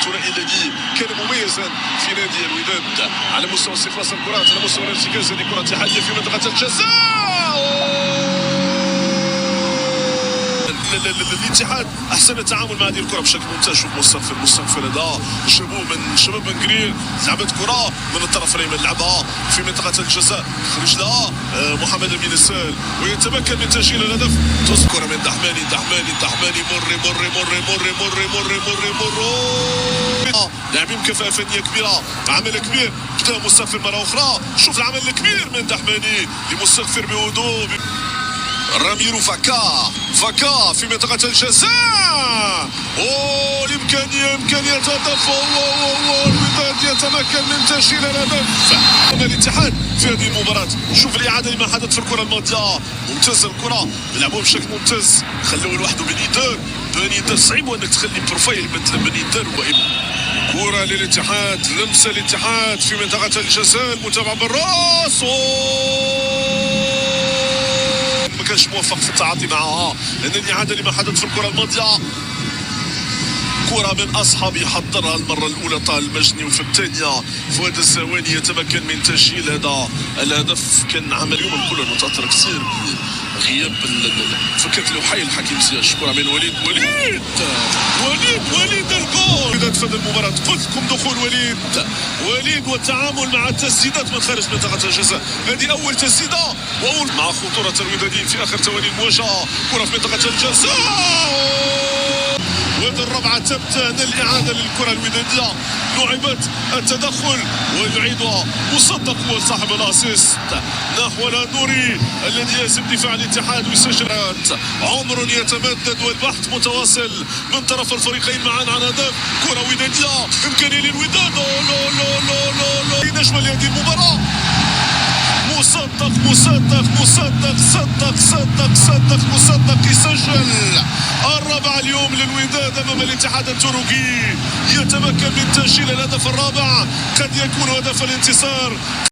الثنائي الذي كان مميزا في نادي الوداد على مستوى استخلاص الكرات، على مستوى الارتكاز. هذه كرة اتحادية في منطقة الجزاء. الاتحاد احسن التعامل مع هذه الكره بشكل ممتاز. شوف مستنفر هذا شباب بن قريل لعبت كره من الطرف الايمن، لعبها في منطقه الجزاء، خرج لها محمد امين السال ويتمكن من تسجيل الهدف. كره من دحماني مر لاعبين بكفاءه فنيه كبيره، عمل كبير. بدا مستغفر مره اخرى، شوف العمل الكبير من دحماني لمستغفر بهدوء. راميرو فاكا في منطقة الجزاء. إمكانية هدف. الوداد يتمكن من تسجيل الهدف. الاتحاد في هذه المباراة. شوف الإعادة لما حدث في الكرة الماضية، ممتازة الكرة، يلعبوها بشكل ممتاز، خلوه لوحده بنيدر. صعيب انك تخلي بروفايل مثل بنيدر. كرة للاتحاد، لمسة الاتحاد في منطقة الجزاء، المتابعة بالراس. ما كانش موفق في التعاطي معها، لأن الإعادة لما حدث في الكرة الماضية كرة من أصحابي حضرها المرة الأولى طه المجني، وفي الثانية فؤاد الزواني يتمكن من تسجيل هذا الهدف. كان عمل اليوم الكل متأثر كثير بغياب فكرة الوحيد حكيم زياش. كرة من وليد الجول. في هذه المباراة قلت لكم دخول وليد والتعامل مع التسديدات من خارج منطقة الجزاء. هذه أول تسديدة مع خطورة الوداديين في آخر ثواني المواجهة. كرة في منطقة الجزاء، وهذه الرابعة تبتان الإعادة للكرة الودادية. لعبت التدخل ويعيدها مصدق هو صاحب الاسيست نحو النوري الذي يهزم دفاع الاتحاد ويسجل. عمر يتمدد والبحث متواصل من طرف الفريقين معا عن هدف. كرة ودادية، إمكانية للوداد. نجم لهذه المباراة. مصدق يسجل الرابع اليوم للوداد امام الاتحاد التونسي. يتمكن من تسجيل الهدف الرابع، قد يكون هدف الانتصار.